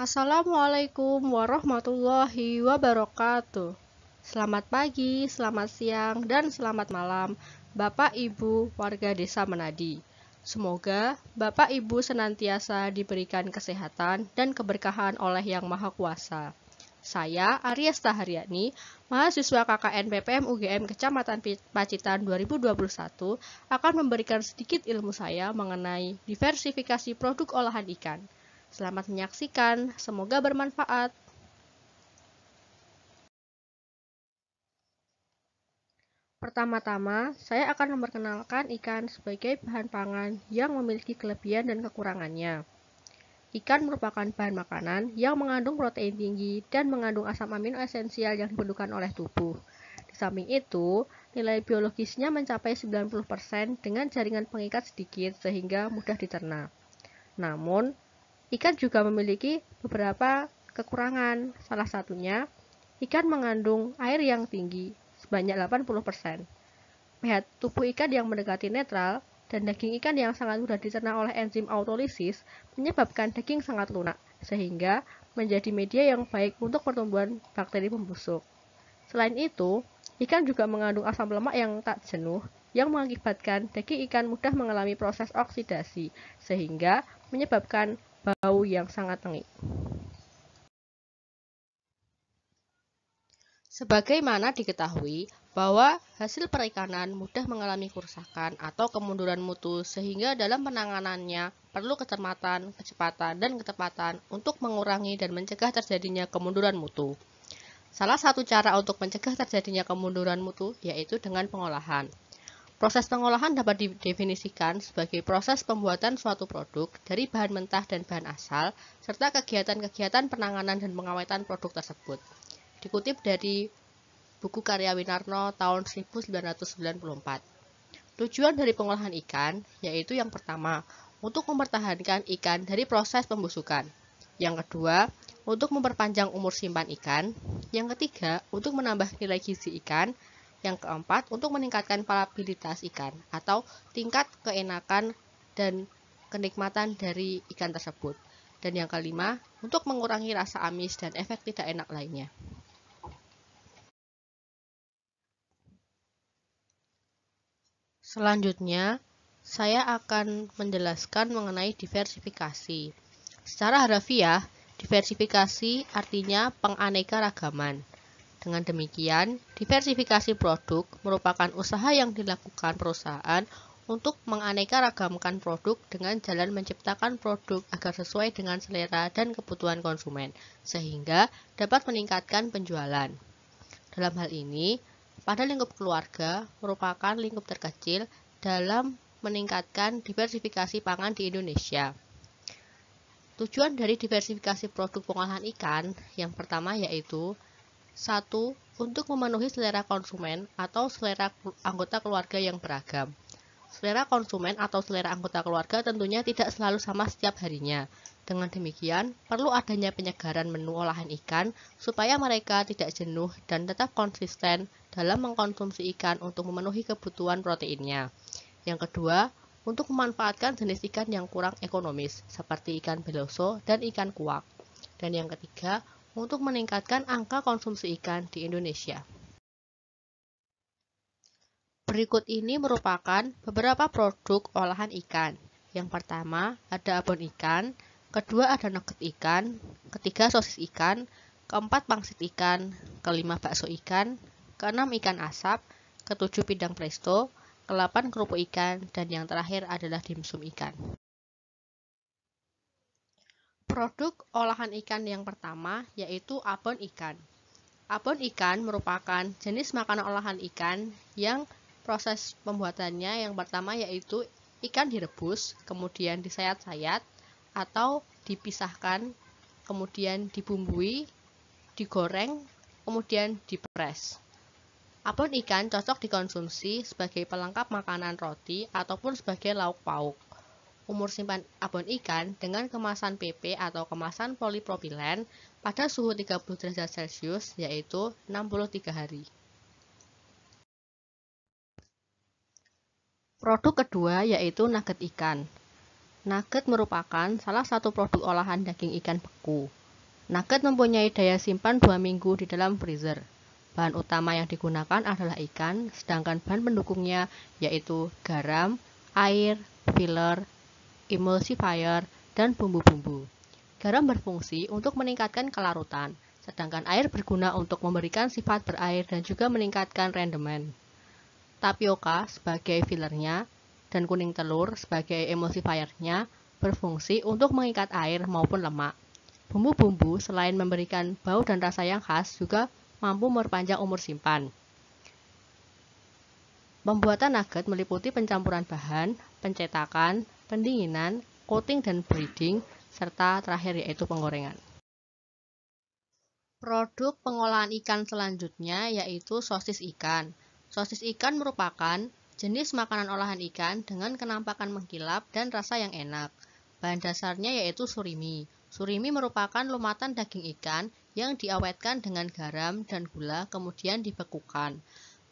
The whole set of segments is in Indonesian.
Assalamualaikum warahmatullahi wabarakatuh. Selamat pagi, selamat siang, dan selamat malam, Bapak Ibu warga Desa Menadi. Semoga Bapak Ibu senantiasa diberikan kesehatan dan keberkahan oleh Yang Maha Kuasa. Saya Aryas Taharyani, mahasiswa KKN PPM UGM Kecamatan Pacitan 2021, akan memberikan sedikit ilmu saya mengenai diversifikasi produk olahan ikan. Selamat menyaksikan, semoga bermanfaat. Pertama-tama, saya akan memperkenalkan ikan sebagai bahan pangan yang memiliki kelebihan dan kekurangannya. Ikan merupakan bahan makanan yang mengandung protein tinggi dan mengandung asam amino esensial yang diperlukan oleh tubuh. Di samping itu, nilai biologisnya mencapai 90% dengan jaringan pengikat sedikit sehingga mudah dicerna. Namun, ikan juga memiliki beberapa kekurangan. Salah satunya, ikan mengandung air yang tinggi, sebanyak 80%. pH tubuh ikan yang mendekati netral dan daging ikan yang sangat mudah dicerna oleh enzim autolisis menyebabkan daging sangat lunak, sehingga menjadi media yang baik untuk pertumbuhan bakteri pembusuk. Selain itu, ikan juga mengandung asam lemak yang tak jenuh, yang mengakibatkan daging ikan mudah mengalami proses oksidasi, sehingga menyebabkan bau yang sangat tengik. Sebagaimana diketahui bahwa hasil perikanan mudah mengalami kerusakan atau kemunduran mutu sehingga dalam penanganannya perlu kecermatan, kecepatan, dan ketepatan untuk mengurangi dan mencegah terjadinya kemunduran mutu. Salah satu cara untuk mencegah terjadinya kemunduran mutu yaitu dengan pengolahan. Proses pengolahan dapat didefinisikan sebagai proses pembuatan suatu produk dari bahan mentah dan bahan asal, serta kegiatan-kegiatan penanganan dan pengawetan produk tersebut. Dikutip dari buku karya Winarno tahun 1994. Tujuan dari pengolahan ikan yaitu yang pertama, untuk mempertahankan ikan dari proses pembusukan. Yang kedua, untuk memperpanjang umur simpan ikan. Yang ketiga, untuk menambah nilai gizi ikan. Yang keempat, untuk meningkatkan palatabilitas ikan atau tingkat keenakan dan kenikmatan dari ikan tersebut. Dan yang kelima, untuk mengurangi rasa amis dan efek tidak enak lainnya. Selanjutnya, saya akan menjelaskan mengenai diversifikasi. Secara harfiah, diversifikasi artinya penganekaragaman. Dengan demikian, diversifikasi produk merupakan usaha yang dilakukan perusahaan untuk menganeka-ragamkan produk dengan jalan menciptakan produk agar sesuai dengan selera dan kebutuhan konsumen, sehingga dapat meningkatkan penjualan. Dalam hal ini, pada lingkup keluarga merupakan lingkup terkecil dalam meningkatkan diversifikasi pangan di Indonesia. Tujuan dari diversifikasi produk pengolahan ikan yang pertama yaitu 1. Untuk memenuhi selera konsumen atau selera anggota keluarga yang beragam. Selera konsumen atau selera anggota keluarga tentunya tidak selalu sama setiap harinya. Dengan demikian, perlu adanya penyegaran menu olahan ikan supaya mereka tidak jenuh dan tetap konsisten dalam mengkonsumsi ikan untuk memenuhi kebutuhan proteinnya. Yang kedua, untuk memanfaatkan jenis ikan yang kurang ekonomis seperti ikan beloso dan ikan kuak. Dan yang ketiga, untuk meningkatkan angka konsumsi ikan di Indonesia. Berikut ini merupakan beberapa produk olahan ikan. Yang pertama ada abon ikan, kedua ada nugget ikan, ketiga sosis ikan, keempat pangsit ikan, kelima bakso ikan, keenam ikan asap, ketujuh pindang presto, kedelapan kerupuk ikan, dan yang terakhir adalah dimsum ikan. Produk olahan ikan yang pertama yaitu abon ikan. Abon ikan merupakan jenis makanan olahan ikan yang proses pembuatannya yang pertama yaitu ikan direbus, kemudian disayat-sayat atau dipisahkan, kemudian dibumbui, digoreng, kemudian dipres. Abon ikan cocok dikonsumsi sebagai pelengkap makanan roti ataupun sebagai lauk pauk. Umur simpan abon ikan dengan kemasan PP atau kemasan polipropilen pada suhu 30 derajat Celcius yaitu 63 hari. Produk kedua yaitu nugget ikan. Nugget merupakan salah satu produk olahan daging ikan beku. Nugget mempunyai daya simpan 2 minggu di dalam freezer. Bahan utama yang digunakan adalah ikan, sedangkan bahan pendukungnya yaitu garam, air, filler, emulsifier, dan bumbu-bumbu. Garam berfungsi untuk meningkatkan kelarutan, sedangkan air berguna untuk memberikan sifat berair dan juga meningkatkan rendemen. Tapioka sebagai fillernya dan kuning telur sebagai emulsifiernya berfungsi untuk mengikat air maupun lemak. Bumbu-bumbu selain memberikan bau dan rasa yang khas juga mampu memperpanjang umur simpan. Pembuatan nugget meliputi pencampuran bahan, pencetakan, pendinginan, coating dan breeding, serta terakhir yaitu penggorengan. Produk pengolahan ikan selanjutnya yaitu sosis ikan. Sosis ikan merupakan jenis makanan olahan ikan dengan kenampakan mengkilap dan rasa yang enak. Bahan dasarnya yaitu surimi. Surimi merupakan lumatan daging ikan yang diawetkan dengan garam dan gula kemudian dibekukan.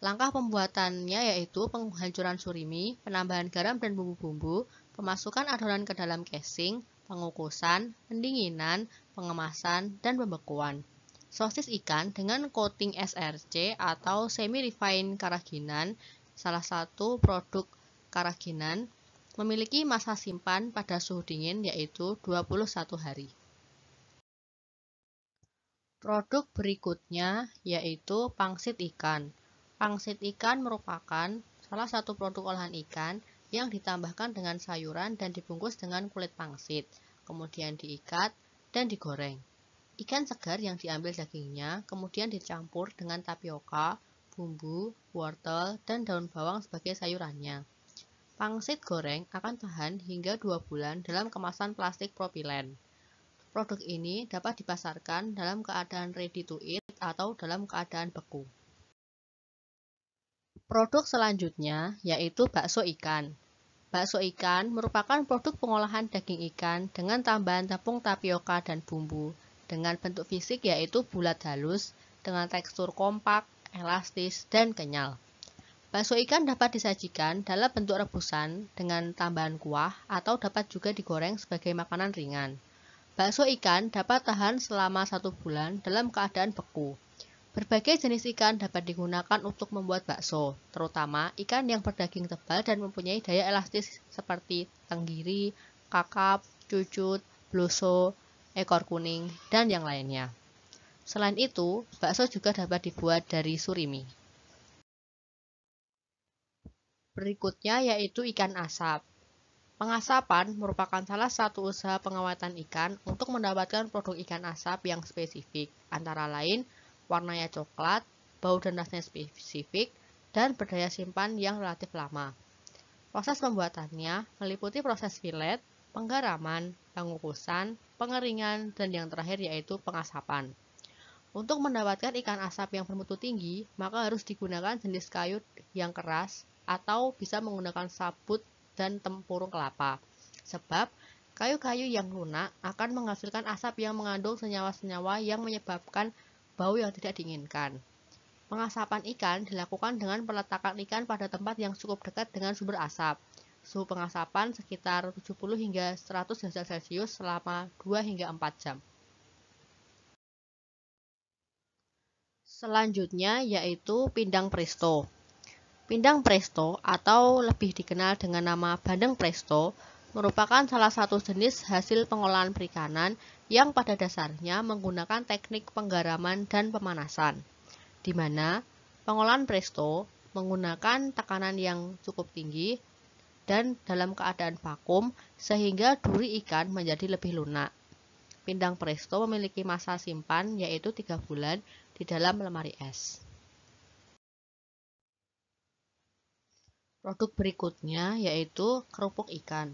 Langkah pembuatannya yaitu penghancuran surimi, penambahan garam dan bumbu-bumbu, pemasukan adonan ke dalam casing, pengukusan, pendinginan, pengemasan, dan pembekuan. Sosis ikan dengan coating SRC atau semi-refined karaginan, salah satu produk karaginan, memiliki masa simpan pada suhu dingin yaitu 21 hari. Produk berikutnya yaitu pangsit ikan. Pangsit ikan merupakan salah satu produk olahan ikan yang ditambahkan dengan sayuran dan dibungkus dengan kulit pangsit, kemudian diikat dan digoreng. Ikan segar yang diambil dagingnya kemudian dicampur dengan tapioka, bumbu, wortel, dan daun bawang sebagai sayurannya. Pangsit goreng akan tahan hingga 2 bulan dalam kemasan plastik propilen. Produk ini dapat dipasarkan dalam keadaan ready to eat atau dalam keadaan beku. Produk selanjutnya yaitu bakso ikan. Bakso ikan merupakan produk pengolahan daging ikan dengan tambahan tepung tapioka dan bumbu, dengan bentuk fisik yaitu bulat halus, dengan tekstur kompak, elastis, dan kenyal. Bakso ikan dapat disajikan dalam bentuk rebusan dengan tambahan kuah atau dapat juga digoreng sebagai makanan ringan. Bakso ikan dapat tahan selama 1 bulan dalam keadaan beku. Berbagai jenis ikan dapat digunakan untuk membuat bakso, terutama ikan yang berdaging tebal dan mempunyai daya elastis seperti tenggiri, kakap, cucut, bloso, ekor kuning, dan yang lainnya. Selain itu, bakso juga dapat dibuat dari surimi. Berikutnya yaitu ikan asap. Pengasapan merupakan salah satu usaha pengawatan ikan untuk mendapatkan produk ikan asap yang spesifik, antara lain warnanya coklat, bau dan rasanya spesifik, dan berdaya simpan yang relatif lama. Proses pembuatannya meliputi proses filet, penggaraman, pengukusan, pengeringan, dan yang terakhir yaitu pengasapan. Untuk mendapatkan ikan asap yang bermutu tinggi, maka harus digunakan jenis kayu yang keras atau bisa menggunakan sabut dan tempurung kelapa. Sebab kayu-kayu yang lunak akan menghasilkan asap yang mengandung senyawa-senyawa yang menyebabkan bau yang tidak diinginkan. Pengasapan ikan dilakukan dengan peletakan ikan pada tempat yang cukup dekat dengan sumber asap. Suhu pengasapan sekitar 70 hingga 100 derajat Celcius selama 2 hingga 4 jam. Selanjutnya yaitu pindang presto. Pindang presto atau lebih dikenal dengan nama bandeng presto merupakan salah satu jenis hasil pengolahan perikanan yang pada dasarnya menggunakan teknik penggaraman dan pemanasan, di mana pengolahan presto menggunakan tekanan yang cukup tinggi dan dalam keadaan vakum sehingga duri ikan menjadi lebih lunak. Pindang presto memiliki masa simpan yaitu 3 bulan di dalam lemari es. Produk berikutnya yaitu kerupuk ikan.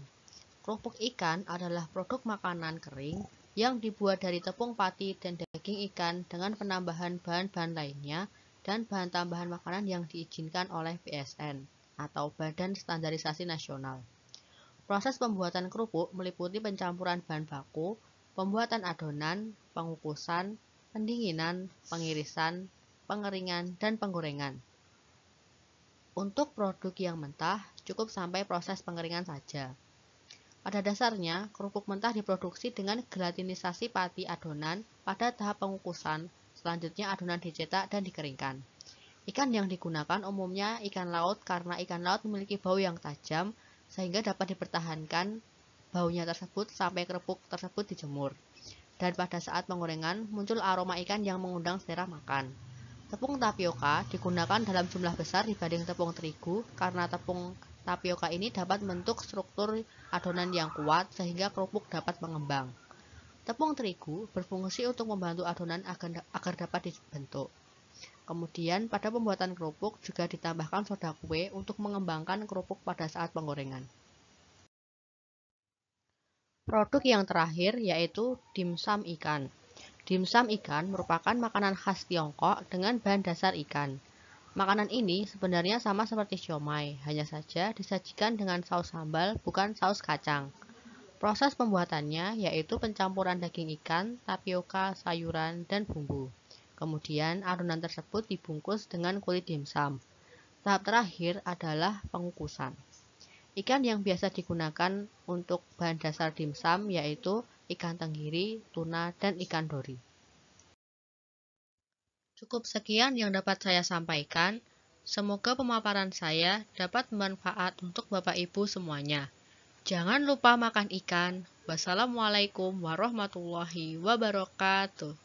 Kerupuk ikan adalah produk makanan kering yang dibuat dari tepung pati dan daging ikan dengan penambahan bahan-bahan lainnya dan bahan tambahan makanan yang diizinkan oleh BSN atau Badan Standarisasi Nasional. Proses pembuatan kerupuk meliputi pencampuran bahan baku, pembuatan adonan, pengukusan, pendinginan, pengirisan, pengeringan, dan penggorengan. Untuk produk yang mentah, cukup sampai proses pengeringan saja. Pada dasarnya, kerupuk mentah diproduksi dengan gelatinisasi pati adonan pada tahap pengukusan. Selanjutnya adonan dicetak dan dikeringkan. Ikan yang digunakan umumnya ikan laut karena ikan laut memiliki bau yang tajam sehingga dapat dipertahankan baunya tersebut sampai kerupuk tersebut dijemur. Dan pada saat penggorengan muncul aroma ikan yang mengundang selera makan. Tepung tapioka digunakan dalam jumlah besar dibanding tepung terigu karena tepung tapioka ini dapat membentuk struktur adonan yang kuat sehingga kerupuk dapat mengembang. Tepung terigu berfungsi untuk membantu adonan agar dapat dibentuk. Kemudian pada pembuatan kerupuk juga ditambahkan soda kue untuk mengembangkan kerupuk pada saat penggorengan. Produk yang terakhir yaitu dimsum ikan. Dimsum ikan merupakan makanan khas Tiongkok dengan bahan dasar ikan. Makanan ini sebenarnya sama seperti siomay, hanya saja disajikan dengan saus sambal, bukan saus kacang. Proses pembuatannya yaitu pencampuran daging ikan, tapioka, sayuran, dan bumbu. Kemudian adonan tersebut dibungkus dengan kulit dimsum. Tahap terakhir adalah pengukusan. Ikan yang biasa digunakan untuk bahan dasar dimsum yaitu ikan tenggiri, tuna, dan ikan dori. Cukup sekian yang dapat saya sampaikan. Semoga pemaparan saya dapat bermanfaat untuk Bapak Ibu semuanya. Jangan lupa makan ikan. Wassalamualaikum warahmatullahi wabarakatuh.